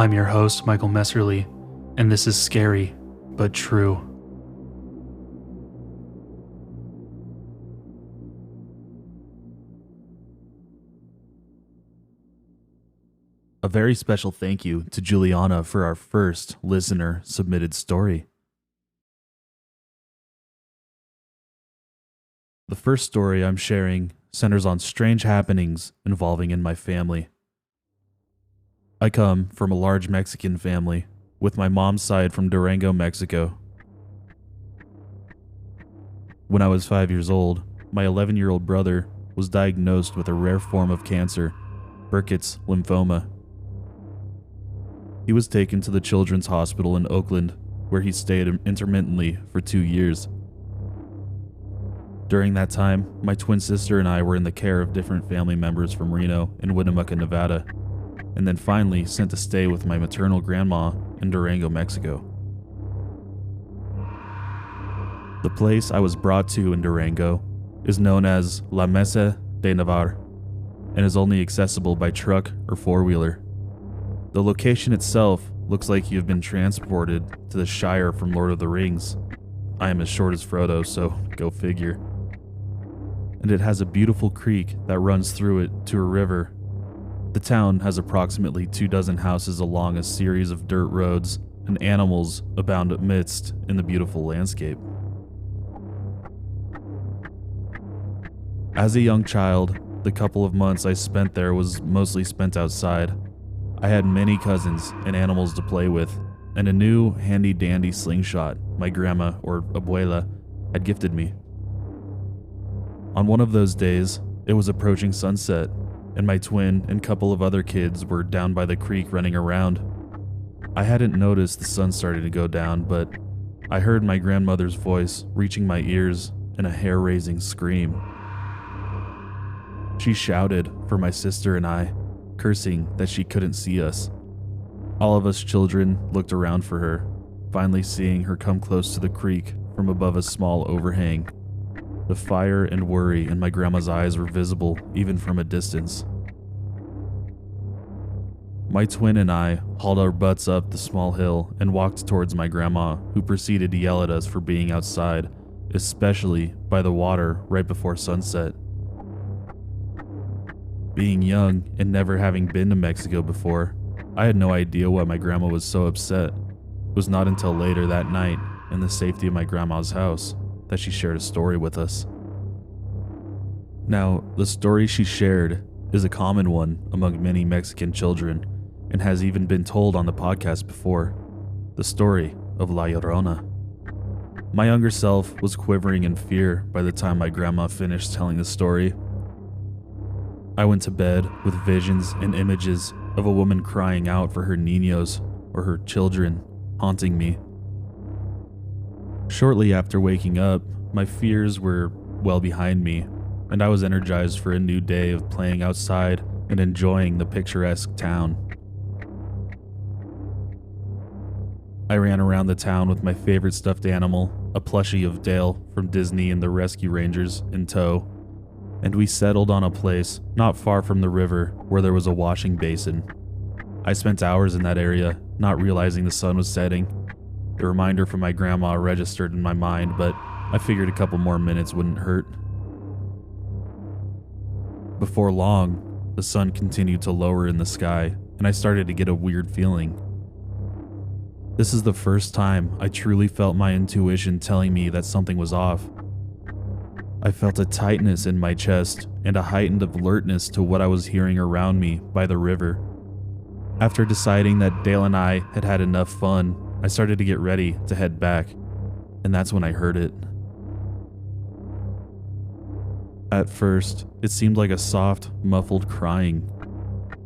I'm your host, Michael Messerly, and this is Scary, but True. A very special thank you to Juliana for our first listener-submitted story. The first story I'm sharing centers on strange happenings involving in my family. I come from a large Mexican family, with my mom's side from Durango, Mexico. When I was 5 years old, my 11-year-old brother was diagnosed with a rare form of cancer, Burkitt's lymphoma. He was taken to the Children's Hospital in Oakland, where he stayed intermittently for 2 years. During that time, my twin sister and I were in the care of different family members from Reno and Winnemucca, Nevada, and then finally sent to stay with my maternal grandma in Durango, Mexico. The place I was brought to in Durango is known as La Mesa de Navarre and is only accessible by truck or four-wheeler. The location itself looks like you've been transported to the Shire from Lord of the Rings. I am as short as Frodo, so go figure. And it has a beautiful creek that runs through it to a river. The town has approximately 24 houses along a series of dirt roads, and animals abound amidst in the beautiful landscape. As a young child, the couple of months I spent there was mostly spent outside. I had many cousins and animals to play with, and a new handy-dandy slingshot my grandma, or abuela, had gifted me. On one of those days, it was approaching sunset, and my twin and couple of other kids were down by the creek running around. I hadn't noticed the sun starting to go down, but I heard my grandmother's voice reaching my ears in a hair-raising scream. She shouted for my sister and I, cursing that she couldn't see us. All of us children looked around for her, finally seeing her come close to the creek from above a small overhang. The fire and worry in my grandma's eyes were visible even from a distance. My twin and I hauled our butts up the small hill and walked towards my grandma, who proceeded to yell at us for being outside, especially by the water right before sunset. Being young and never having been to Mexico before, I had no idea why my grandma was so upset. It was not until later that night, in the safety of my grandma's house, that she shared a story with us. Now, the story she shared is a common one among many Mexican children and has even been told on the podcast before, the story of La Llorona. My younger self was quivering in fear by the time my grandma finished telling the story. I went to bed with visions and images of a woman crying out for her niños, or her children, haunting me. Shortly after waking up, my fears were well behind me, and I was energized for a new day of playing outside and enjoying the picturesque town. I ran around the town with my favorite stuffed animal, a plushie of Dale from Disney and the Rescue Rangers, in tow, and we settled on a place not far from the river where there was a washing basin. I spent hours in that area, not realizing the sun was setting. The reminder from my grandma registered in my mind, but I figured a couple more minutes wouldn't hurt. Before long, the sun continued to lower in the sky, and I started to get a weird feeling. This is the first time I truly felt my intuition telling me that something was off. I felt a tightness in my chest and a heightened alertness to what I was hearing around me by the river. After deciding that Dale and I had had enough fun, I started to get ready to head back, and that's when I heard it. At first, it seemed like a soft, muffled crying.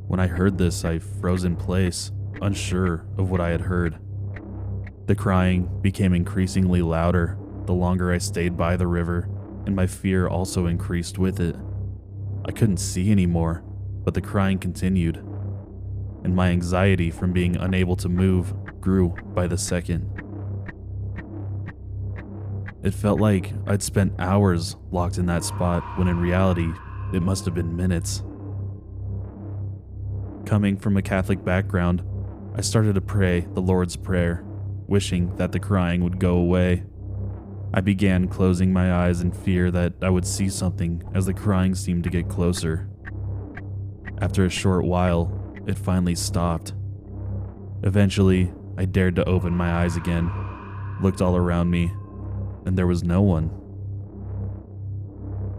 When I heard this, I froze in place, unsure of what I had heard. The crying became increasingly louder the longer I stayed by the river, and my fear also increased with it. I couldn't see anymore, but the crying continued, and my anxiety from being unable to move grew by the second. It felt like I'd spent hours locked in that spot when in reality, it must have been minutes. Coming from a Catholic background, I started to pray the Lord's Prayer, wishing that the crying would go away. I began closing my eyes in fear that I would see something as the crying seemed to get closer. After a short while, it finally stopped. Eventually, I dared to open my eyes again, looked all around me, and there was no one.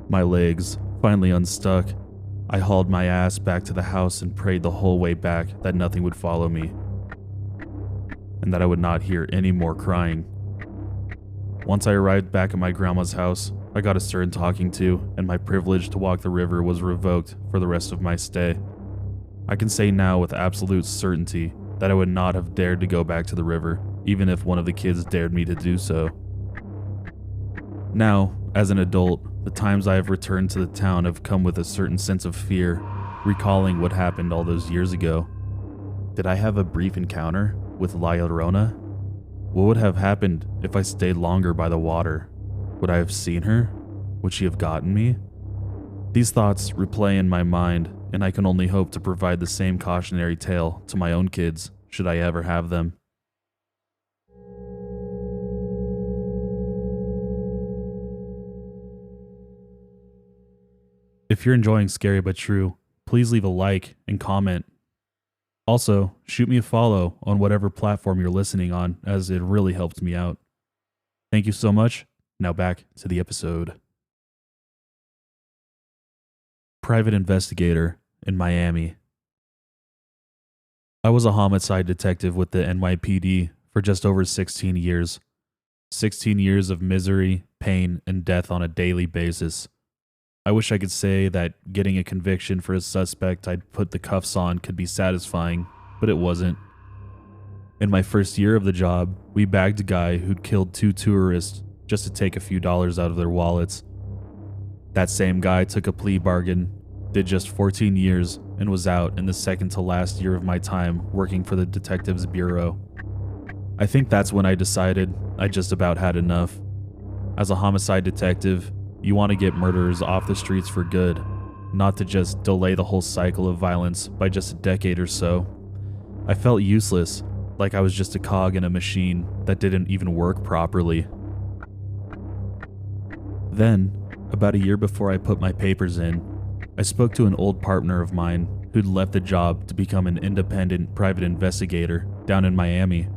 My legs finally unstuck. I hauled my ass back to the house and prayed the whole way back that nothing would follow me, and that I would not hear any more crying. Once I arrived back at my grandma's house, I got a stern talking to, and my privilege to walk the river was revoked for the rest of my stay. I can say now with absolute certainty that I would not have dared to go back to the river, even if one of the kids dared me to do so. Now, as an adult, the times I have returned to the town have come with a certain sense of fear, recalling what happened all those years ago. Did I have a brief encounter with La Llorona? What would have happened if I stayed longer by the water? Would I have seen her? Would she have gotten me? These thoughts replay in my mind, and I can only hope to provide the same cautionary tale to my own kids, should I ever have them. If you're enjoying Scary But True, please leave a like and comment. Also, shoot me a follow on whatever platform you're listening on, as it really helps me out. Thank you so much. Now back to the episode. Private investigator in Miami. I was a homicide detective with the NYPD for just over 16 years. 16 years of misery, pain, and death on a daily basis. I wish I could say that getting a conviction for a suspect I'd put the cuffs on could be satisfying, but it wasn't. In my first year of the job, we bagged a guy who'd killed 2 tourists just to take a few dollars out of their wallets. That same guy took a plea bargain, did just 14 years, and was out in the second to last year of my time working for the Detectives Bureau. I think that's when I decided I just about had enough. As a homicide detective, you want to get murderers off the streets for good, not to just delay the whole cycle of violence by just a decade or so. I felt useless, like I was just a cog in a machine that didn't even work properly. Then, about a year before I put my papers in, I spoke to an old partner of mine who'd left the job to become an independent private investigator down in Miami.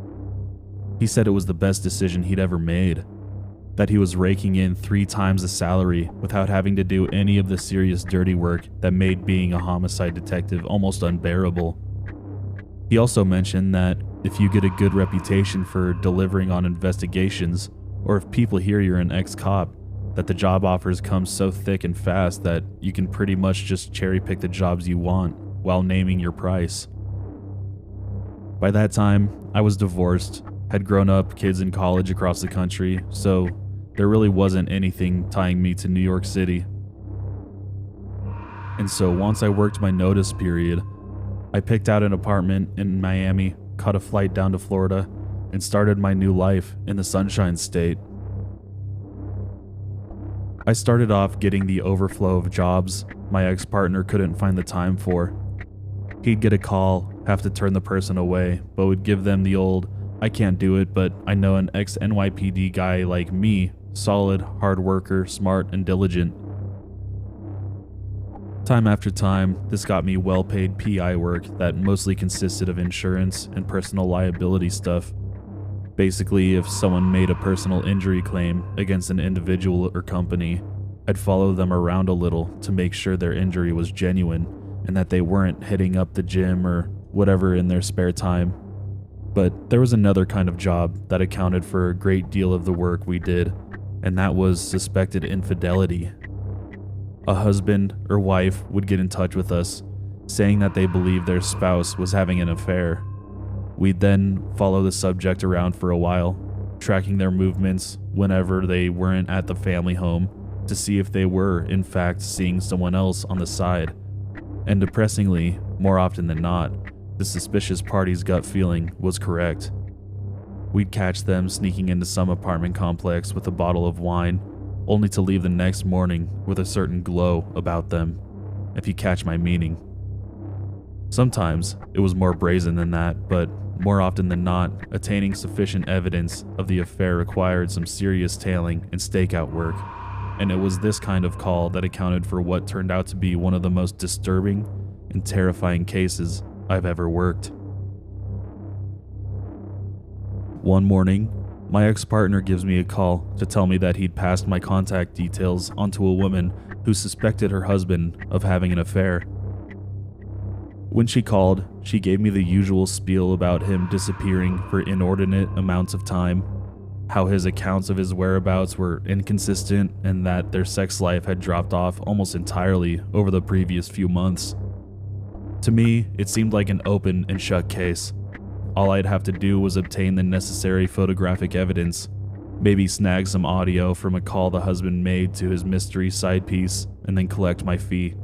He said it was the best decision he'd ever made, that he was raking in 3 times the salary without having to do any of the serious dirty work that made being a homicide detective almost unbearable. He also mentioned that if you get a good reputation for delivering on investigations, or if people hear you're an ex-cop, that the job offers come so thick and fast that you can pretty much just cherry pick the jobs you want while naming your price. By that time, I was divorced, had grown up kids in college across the country, so there really wasn't anything tying me to New York City. And so once I worked my notice period, I picked out an apartment in Miami, caught a flight down to Florida, and started my new life in the Sunshine State. I started off getting the overflow of jobs my ex-partner couldn't find the time for. He'd get a call, have to turn the person away, but would give them the old, "I can't do it, but I know an ex-NYPD guy like me, solid, hard worker, smart, and diligent." Time after time, this got me well-paid PI work that mostly consisted of insurance and personal liability stuff. Basically, if someone made a personal injury claim against an individual or company, I'd follow them around a little to make sure their injury was genuine and that they weren't hitting up the gym or whatever in their spare time. But there was another kind of job that accounted for a great deal of the work we did, and that was suspected infidelity. A husband or wife would get in touch with us, saying that they believed their spouse was having an affair. We'd then follow the subject around for a while, tracking their movements whenever they weren't at the family home to see if they were, in fact, seeing someone else on the side. And depressingly, more often than not, the suspicious party's gut feeling was correct. We'd catch them sneaking into some apartment complex with a bottle of wine, only to leave the next morning with a certain glow about them, if you catch my meaning. Sometimes it was more brazen than that, but more often than not, attaining sufficient evidence of the affair required some serious tailing and stakeout work, and it was this kind of call that accounted for what turned out to be one of the most disturbing and terrifying cases I've ever worked. One morning, my ex-partner gives me a call to tell me that he'd passed my contact details onto a woman who suspected her husband of having an affair. When she called, she gave me the usual spiel about him disappearing for inordinate amounts of time, how his accounts of his whereabouts were inconsistent, and that their sex life had dropped off almost entirely over the previous few months. To me, it seemed like an open and shut case. All I'd have to do was obtain the necessary photographic evidence, maybe snag some audio from a call the husband made to his mystery side piece, and then collect my fee.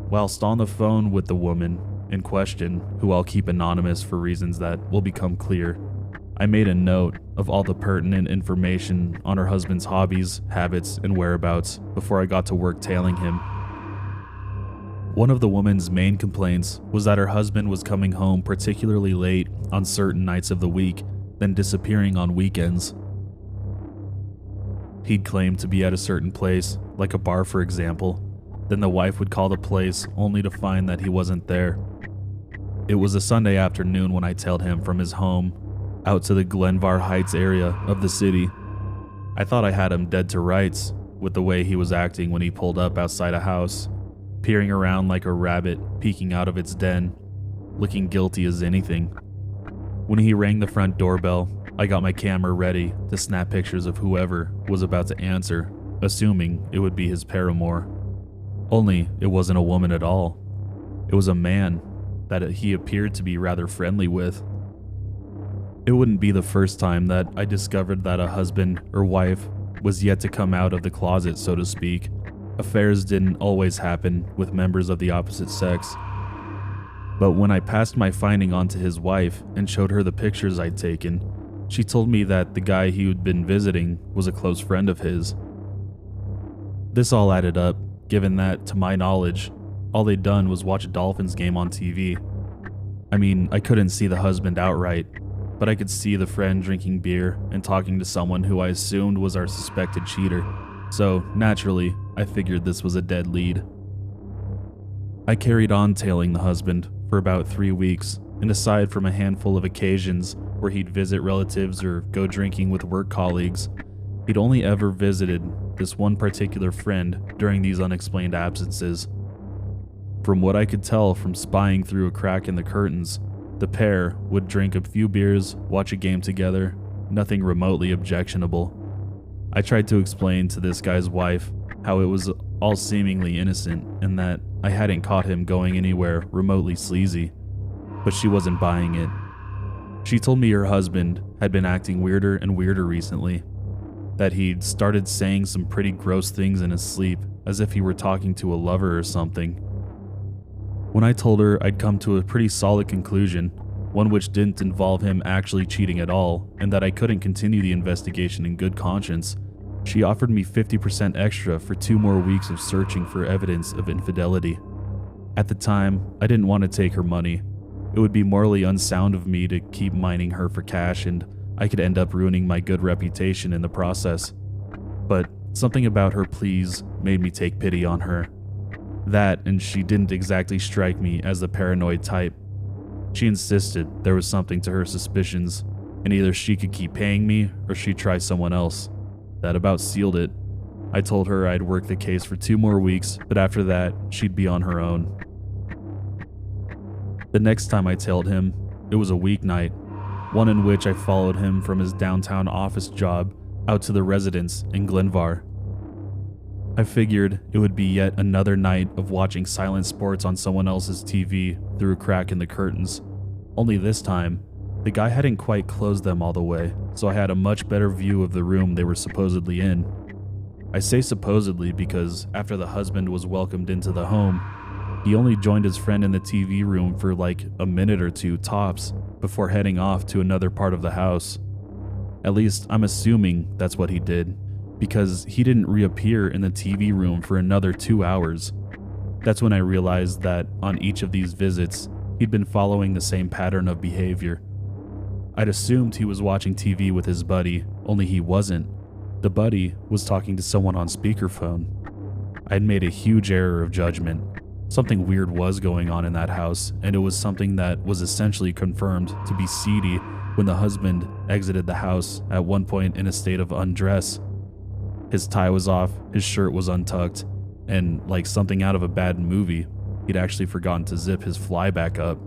Whilst on the phone with the woman in question, who I'll keep anonymous for reasons that will become clear, I made a note of all the pertinent information on her husband's hobbies, habits, and whereabouts before I got to work tailing him. One of the woman's main complaints was that her husband was coming home particularly late on certain nights of the week, then disappearing on weekends. He'd claim to be at a certain place, like a bar for example. Then the wife would call the place only to find that he wasn't there. It was a Sunday afternoon when I tailed him from his home out to the Glenvar Heights area of the city. I thought I had him dead to rights with the way he was acting when he pulled up outside a house, peering around like a rabbit peeking out of its den, looking guilty as anything. When he rang the front doorbell, I got my camera ready to snap pictures of whoever was about to answer, assuming it would be his paramour. Only it wasn't a woman at all. It was a man that he appeared to be rather friendly with. It wouldn't be the first time that I discovered that a husband or wife was yet to come out of the closet, so to speak. Affairs didn't always happen with members of the opposite sex. But when I passed my finding on to his wife and showed her the pictures I'd taken, she told me that the guy he'd been visiting was a close friend of his. This all added up, given that, to my knowledge, all they'd done was watch a Dolphins game on TV. I mean, I couldn't see the husband outright, but I could see the friend drinking beer and talking to someone who I assumed was our suspected cheater, so naturally, I figured this was a dead lead. I carried on tailing the husband for about 3 weeks, and aside from a handful of occasions where he'd visit relatives or go drinking with work colleagues, he'd only ever visited this one particular friend during these unexplained absences. From what I could tell from spying through a crack in the curtains, the pair would drink a few beers, watch a game together, nothing remotely objectionable. I tried to explain to this guy's wife how it was all seemingly innocent and that I hadn't caught him going anywhere remotely sleazy, but she wasn't buying it. She told me her husband had been acting weirder and weirder recently, that he'd started saying some pretty gross things in his sleep, as if he were talking to a lover or something. When I told her I'd come to a pretty solid conclusion, one which didn't involve him actually cheating at all, and that I couldn't continue the investigation in good conscience, she offered me 50% extra for 2 more weeks of searching for evidence of infidelity. At the time, I didn't want to take her money. It would be morally unsound of me to keep mining her for cash, and I could end up ruining my good reputation in the process. But something about her pleas made me take pity on her. That, and she didn't exactly strike me as the paranoid type. She insisted there was something to her suspicions, and either she could keep paying me or she'd try someone else. That about sealed it. I told her I'd work the case for 2 more weeks, but after that, she'd be on her own. The next time I tailed him, it was a weeknight, one in which I followed him from his downtown office job out to the residence in Glenvar. I figured it would be yet another night of watching silent sports on someone else's TV through a crack in the curtains. Only this time, the guy hadn't quite closed them all the way, so I had a much better view of the room they were supposedly in. I say supposedly because after the husband was welcomed into the home, he only joined his friend in the TV room for like a minute or 2 tops before heading off to another part of the house. At least I'm assuming that's what he did, because he didn't reappear in the TV room for another 2 hours. That's when I realized that on each of these visits, he'd been following the same pattern of behavior. I'd assumed he was watching TV with his buddy, only he wasn't. The buddy was talking to someone on speakerphone. I'd made a huge error of judgment. Something weird was going on in that house, and it was something that was essentially confirmed to be seedy when the husband exited the house at one point in a state of undress. His tie was off, his shirt was untucked, and like something out of a bad movie, he'd actually forgotten to zip his fly back up.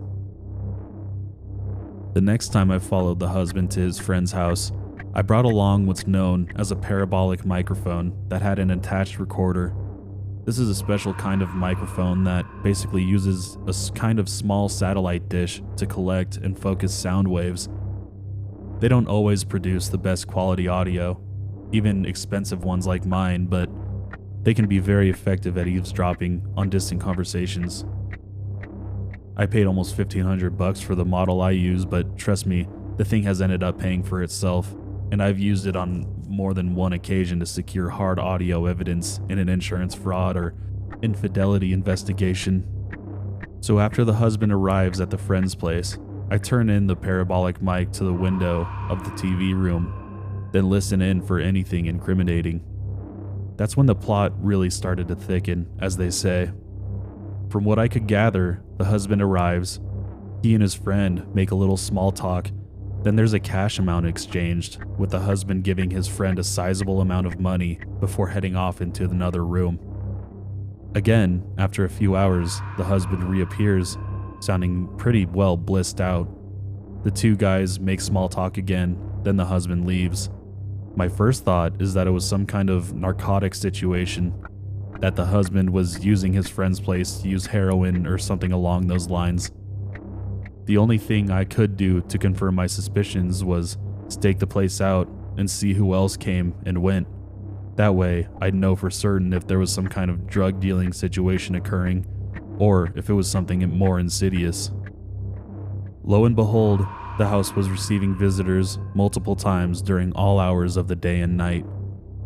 The next time I followed the husband to his friend's house, I brought along what's known as a parabolic microphone that had an attached recorder. This is a special kind of microphone that basically uses a kind of small satellite dish to collect and focus sound waves. They don't always produce the best quality audio, even expensive ones like mine, but they can be very effective at eavesdropping on distant conversations. I paid almost $1,500 for the model I use, but trust me, the thing has ended up paying for itself, and I've used it on more than one occasion to secure hard audio evidence in an insurance fraud or infidelity investigation. So after the husband arrives at the friend's place, I turn in the parabolic mic to the window of the TV room, then listen in for anything incriminating. That's when the plot really started to thicken, as they say. From what I could gather, the husband arrives. He and his friend make a little small talk. Then there's a cash amount exchanged, with the husband giving his friend a sizable amount of money before heading off into another room. Again, after a few hours, the husband reappears, sounding pretty well blissed out. The two guys make small talk again, then the husband leaves. My first thought is that it was some kind of narcotic situation, that the husband was using his friend's place to use heroin or something along those lines. The only thing I could do to confirm my suspicions was stake the place out and see who else came and went. That way, I'd know for certain if there was some kind of drug dealing situation occurring, or if it was something more insidious. Lo and behold, the house was receiving visitors multiple times during all hours of the day and night.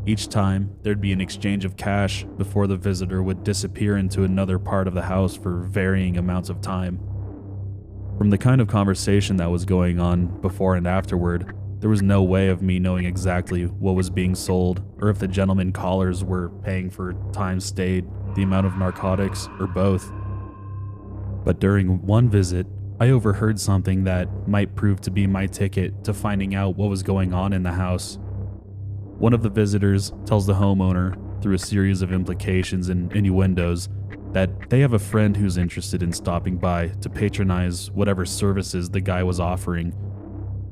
Each time, there'd be an exchange of cash before the visitor would disappear into another part of the house for varying amounts of time. From the kind of conversation that was going on before and afterward, there was no way of me knowing exactly what was being sold or if the gentlemen callers were paying for time stayed, the amount of narcotics, or both. But during one visit, I overheard something that might prove to be my ticket to finding out what was going on in the house. One of the visitors tells the homeowner, through a series of implications and innuendos, that they have a friend who's interested in stopping by to patronize whatever services the guy was offering.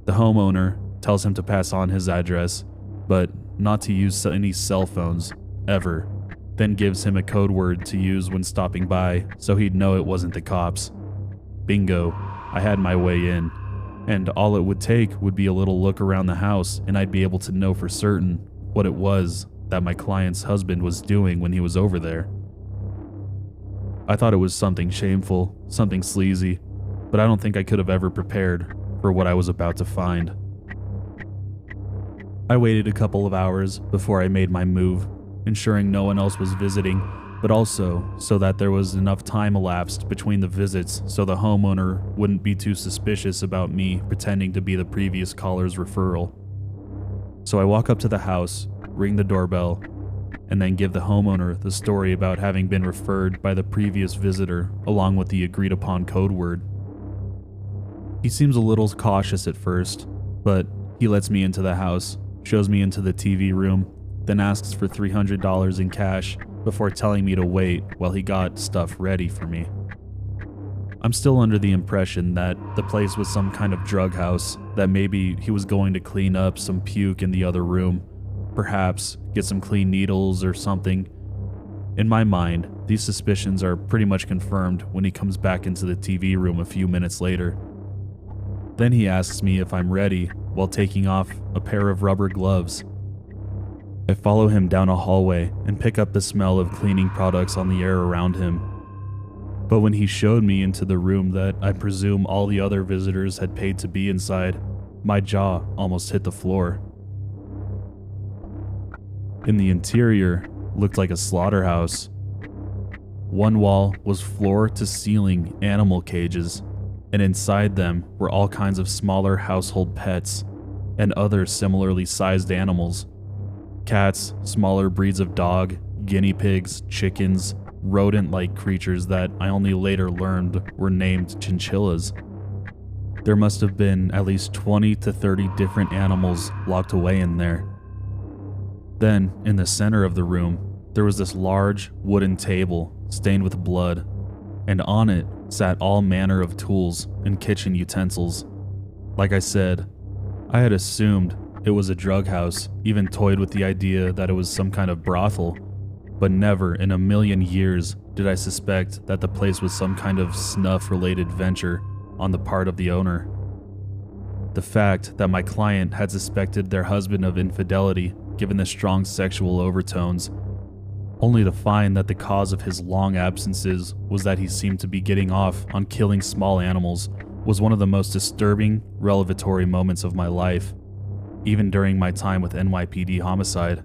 The homeowner tells him to pass on his address, but not to use any cell phones, ever, then gives him a code word to use when stopping by so he'd know it wasn't the cops. Bingo, I had my way in, and all it would take would be a little look around the house and I'd be able to know for certain what it was that my client's husband was doing when he was over there. I thought it was something shameful, something sleazy, but I don't think I could have ever prepared for what I was about to find. I waited a couple of hours before I made my move, ensuring no one else was visiting, but also so that there was enough time elapsed between the visits so the homeowner wouldn't be too suspicious about me pretending to be the previous caller's referral. So I walk up to the house, ring the doorbell, and then give the homeowner the story about having been referred by the previous visitor along with the agreed upon code word. He seems a little cautious at first, but he lets me into the house, shows me into the TV room, then asks for $300 in cash before telling me to wait while he got stuff ready for me. I'm still under the impression that the place was some kind of drug house, that maybe he was going to clean up some puke in the other room, perhaps get some clean needles or something. In my mind, these suspicions are pretty much confirmed when he comes back into the TV room a few minutes later. Then he asks me if I'm ready while taking off a pair of rubber gloves. I follow him down a hallway and pick up the smell of cleaning products on the air around him. But when he showed me into the room that I presume all the other visitors had paid to be inside, my jaw almost hit the floor. In the interior looked like a slaughterhouse. One wall was floor to ceiling animal cages, and inside them were all kinds of smaller household pets and other similarly sized animals. Cats, smaller breeds of dog, guinea pigs, chickens, rodent-like creatures that I only later learned were named chinchillas. There must have been at least 20 to 30 different animals locked away in there. Then, in the center of the room, there was this large wooden table stained with blood, and on it sat all manner of tools and kitchen utensils. Like I said, I had assumed it was a drug house, even toyed with the idea that it was some kind of brothel, but never in a million years did I suspect that the place was some kind of snuff-related venture on the part of the owner. The fact that my client had suspected their husband of infidelity, given the strong sexual overtones, only to find that the cause of his long absences was that he seemed to be getting off on killing small animals, was one of the most disturbing, revelatory moments of my life, even during my time with NYPD homicide.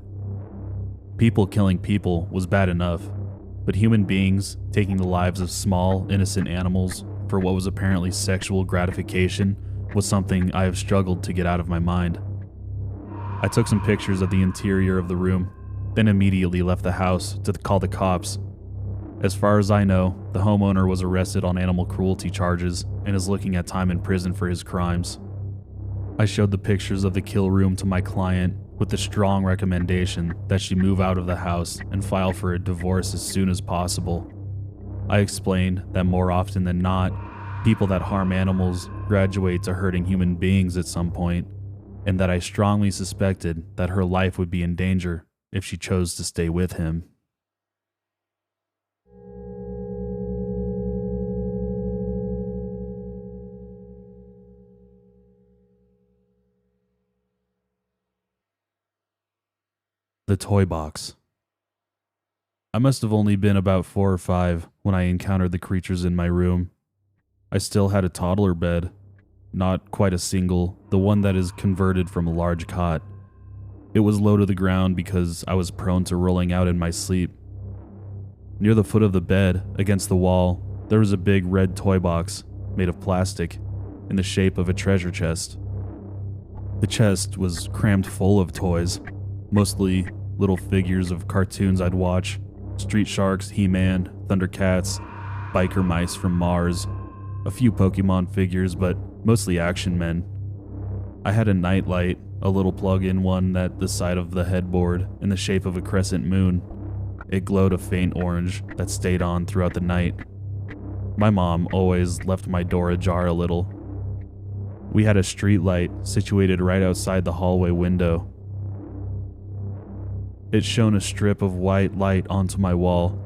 People killing people was bad enough, but human beings taking the lives of small, innocent animals for what was apparently sexual gratification was something I have struggled to get out of my mind. I took some pictures of the interior of the room, then immediately left the house to call the cops. As far as I know, the homeowner was arrested on animal cruelty charges and is looking at time in prison for his crimes. I showed the pictures of the kill room to my client with the strong recommendation that she move out of the house and file for a divorce as soon as possible. I explained that more often than not, people that harm animals graduate to hurting human beings at some point, and that I strongly suspected that her life would be in danger if she chose to stay with him. The toy box. I must have only been about 4 or 5 when I encountered the creatures in my room. I still had a toddler bed, not quite a single, the one that is converted from a large cot. It was low to the ground because I was prone to rolling out in my sleep. Near the foot of the bed, against the wall, there was a big red toy box made of plastic in the shape of a treasure chest. The chest was crammed full of toys, mostly little figures of cartoons I'd watch: Street Sharks, He-Man, Thundercats, biker mice from Mars, a few Pokemon figures, but mostly action men. I had a nightlight, a little plug-in one at the side of the headboard in the shape of a crescent moon. It glowed a faint orange that stayed on throughout the night. My mom always left my door ajar a little. We had a street light situated right outside the hallway window. It shone a strip of white light onto my wall.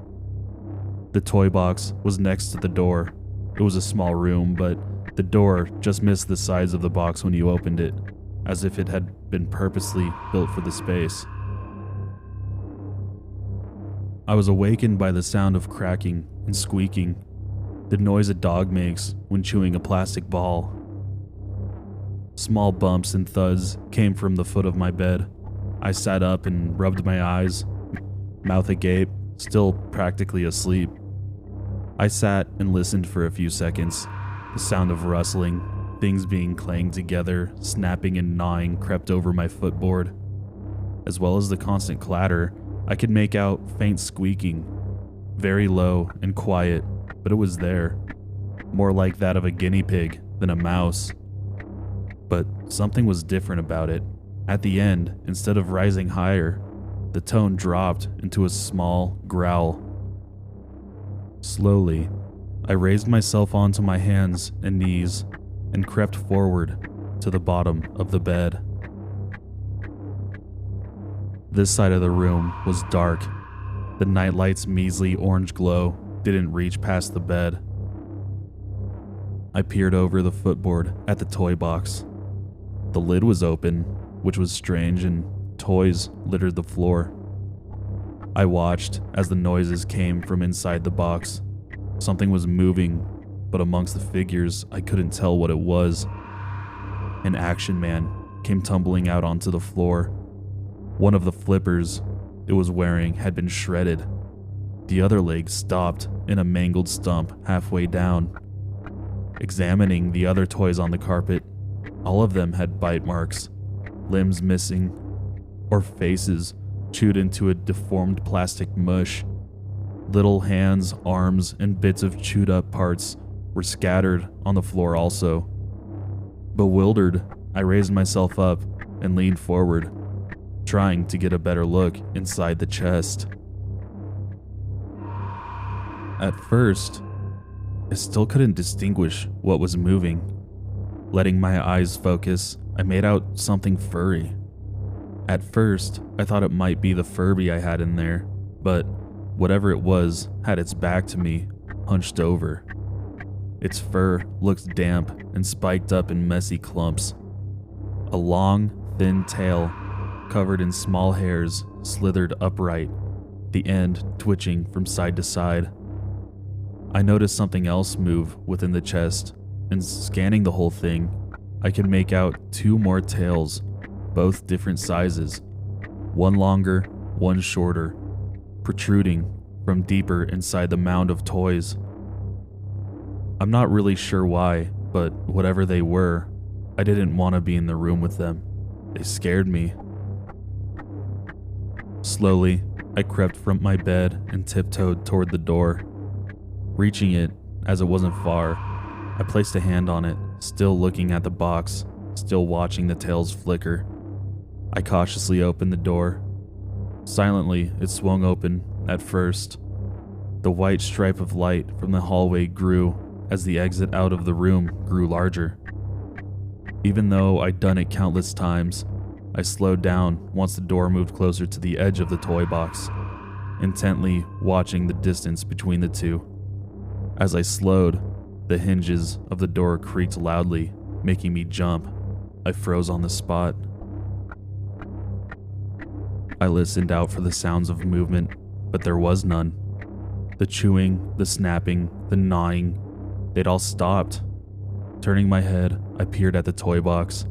The toy box was next to the door. It was a small room, but the door just missed the size of the box when you opened it, as if it had been purposely built for the space. I was awakened by the sound of cracking and squeaking, the noise a dog makes when chewing a plastic ball. Small bumps and thuds came from the foot of my bed. I sat up and rubbed my eyes, mouth agape, still practically asleep. I sat and listened for a few seconds. The sound of rustling, things being clanged together, snapping and gnawing crept over my footboard. As well as the constant clatter, I could make out faint squeaking, very low and quiet, but it was there, more like that of a guinea pig than a mouse. But something was different about it. At the end, instead of rising higher, the tone dropped into a small growl. Slowly, I raised myself onto my hands and knees and crept forward to the bottom of the bed. This side of the room was dark. The nightlight's measly orange glow didn't reach past the bed. I peered over the footboard at the toy box. The lid was open, which was strange, and toys littered the floor. I watched as the noises came from inside the box. Something was moving, but amongst the figures, I couldn't tell what it was. An action man came tumbling out onto the floor. One of the flippers it was wearing had been shredded. The other leg stopped in a mangled stump halfway down. Examining the other toys on the carpet, all of them had bite marks, limbs missing, or faces chewed into a deformed plastic mush. Little hands, arms, and bits of chewed up parts were scattered on the floor also. Bewildered, I raised myself up and leaned forward, trying to get a better look inside the chest. At first, I still couldn't distinguish what was moving. Letting my eyes focus, I made out something furry. At first, I thought it might be the Furby I had in there, but whatever it was had its back to me, hunched over. Its fur looked damp and spiked up in messy clumps. A long, thin tail, covered in small hairs, slithered upright, the end twitching from side to side. I noticed something else move within the chest, and scanning the whole thing, I could make out two more tails, both different sizes, one longer, one shorter, protruding from deeper inside the mound of toys. I'm not really sure why, but whatever they were, I didn't want to be in the room with them. They scared me. Slowly, I crept from my bed and tiptoed toward the door. Reaching it, as it wasn't far, I placed a hand on it, still looking at the box, still watching the tails flicker. I cautiously opened the door. Silently, it swung open at first. The white stripe of light from the hallway grew as the exit out of the room grew larger. Even though I'd done it countless times, I slowed down once the door moved closer to the edge of the toy box, intently watching the distance between the two. As I slowed, the hinges of the door creaked loudly, making me jump. I froze on the spot. I listened out for the sounds of movement, but there was none. The chewing, the snapping, the gnawing, they'd all stopped. Turning my head, I peered at the toy box.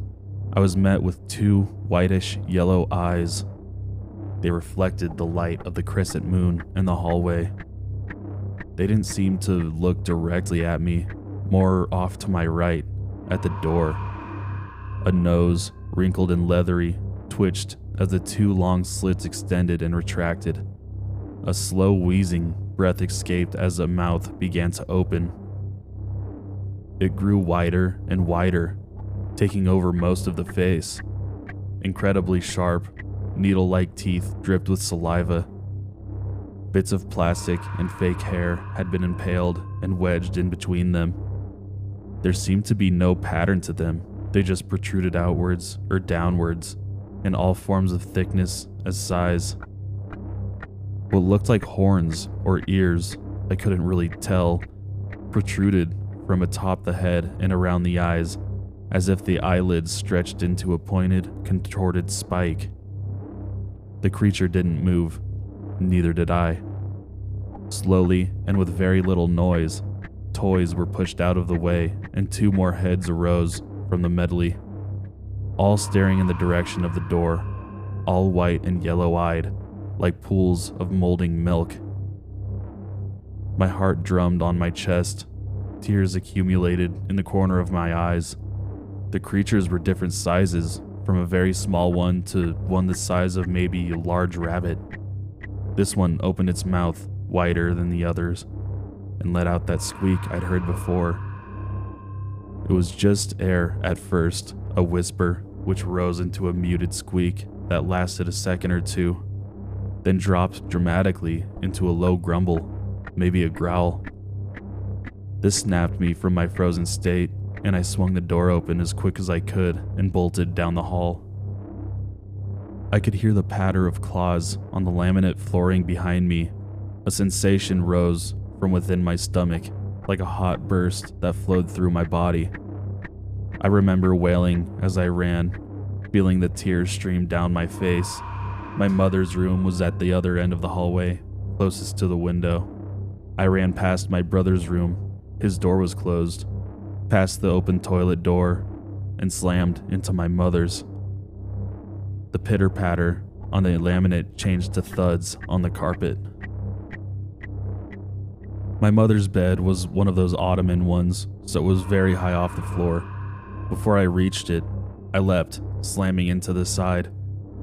I was met with two whitish yellow eyes. They reflected the light of the crescent moon in the hallway. They didn't seem to look directly at me, more off to my right, at the door. A nose, wrinkled and leathery, twitched as the two long slits extended and retracted. A slow wheezing breath escaped as a mouth began to open. It grew wider and wider, taking over most of the face. Incredibly sharp, needle-like teeth dripped with saliva. Bits of plastic and fake hair had been impaled and wedged in between them. There seemed to be no pattern to them. They just protruded outwards or downwards, in all forms of thickness as size. What looked like horns or ears, I couldn't really tell, protruded from atop the head and around the eyes, as if the eyelids stretched into a pointed, contorted spike. The creature didn't move, neither did I. Slowly, and with very little noise, toys were pushed out of the way and two more heads arose from the medley, all staring in the direction of the door, all white and yellow-eyed, like pools of molding milk. My heart drummed on my chest. Tears accumulated in the corner of my eyes. The creatures were different sizes, from a very small one to one the size of maybe a large rabbit. This one opened its mouth wider than the others and let out that squeak I'd heard before. It was just air at first, a whisper which rose into a muted squeak that lasted a second or two, then dropped dramatically into a low grumble, maybe a growl. This snapped me from my frozen state, and I swung the door open as quick as I could and bolted down the hall. I could hear the patter of claws on the laminate flooring behind me. A sensation rose from within my stomach, like a hot burst that flowed through my body. I remember wailing as I ran, feeling the tears stream down my face. My mother's room was at the other end of the hallway, closest to the window. I ran past my brother's room. His door was closed, past the open toilet door, and slammed into my mother's. The pitter-patter on the laminate changed to thuds on the carpet. My mother's bed was one of those ottoman ones, so it was very high off the floor. Before I reached it, I leapt, slamming into the side,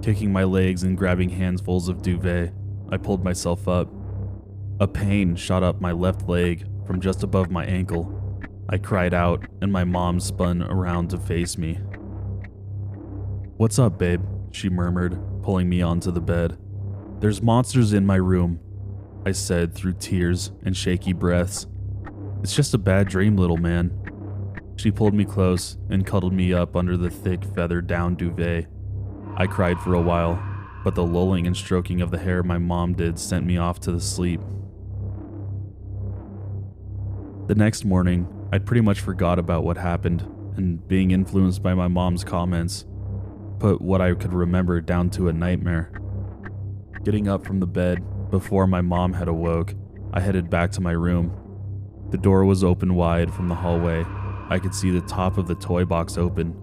kicking my legs and grabbing handfuls of duvet. I pulled myself up. A pain shot up my left leg from just above my ankle. I cried out, and my mom spun around to face me. "What's up, babe?" she murmured, pulling me onto the bed. "There's monsters in my room," I said through tears and shaky breaths. "It's just a bad dream, little man." She pulled me close and cuddled me up under the thick feathered down duvet. I cried for a while, but the lulling and stroking of the hair my mom did sent me off to sleep. The next morning, I'd pretty much forgot about what happened, and being influenced by my mom's comments, put what I could remember down to a nightmare. Getting up from the bed before my mom had awoke, I headed back to my room. The door was open wide from the hallway. I could see the top of the toy box open.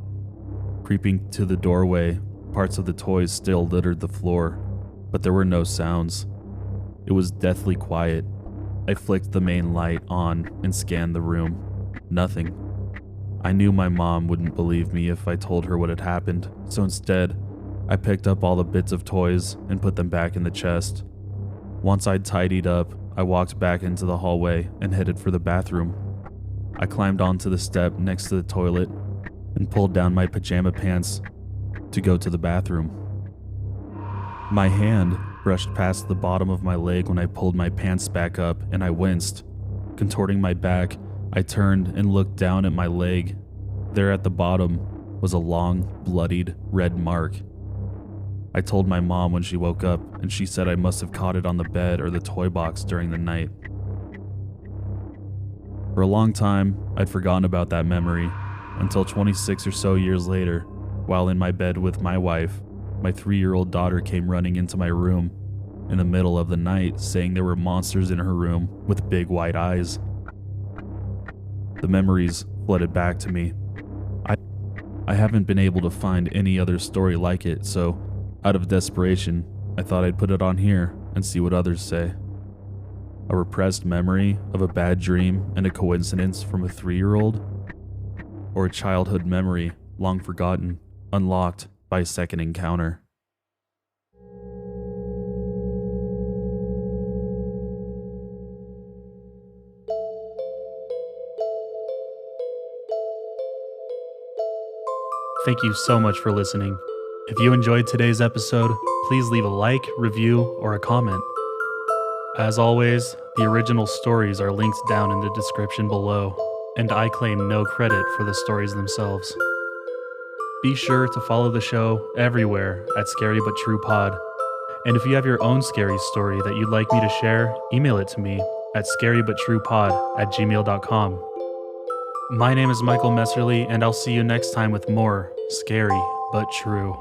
Creeping to the doorway, parts of the toys still littered the floor, but there were no sounds. It was deathly quiet. I flicked the main light on and scanned the room. Nothing. I knew my mom wouldn't believe me if I told her what had happened, so instead, I picked up all the bits of toys and put them back in the chest. Once I'd tidied up, I walked back into the hallway and headed for the bathroom. I climbed onto the step next to the toilet and pulled down my pajama pants to go to the bathroom. My hand brushed past the bottom of my leg when I pulled my pants back up, and I winced. Contorting my back, I turned and looked down at my leg. There at the bottom was a long, bloodied, red mark. I told my mom when she woke up, and she said I must have caught it on the bed or the toy box during the night. For a long time, I'd forgotten about that memory, until 26 or so years later, while in my bed with my wife, my 3-year-old daughter came running into my room in the middle of the night saying there were monsters in her room with big white eyes. The memories flooded back to me. I haven't been able to find any other story like it, so out of desperation, I thought I'd put it on here and see what others say. A repressed memory of a bad dream and a coincidence from a 3-year-old? Or a childhood memory, long forgotten, unlocked by a second encounter? Thank you so much for listening. If you enjoyed today's episode, please leave a like, review, or a comment. As always, the original stories are linked down in the description below, and I claim no credit for the stories themselves. Be sure to follow the show everywhere at Scary But True Pod. And if you have your own scary story that you'd like me to share, email it to me at scarybutTruePod@gmail.com. My name is Michael Messerly, and I'll see you next time with more Scary But True.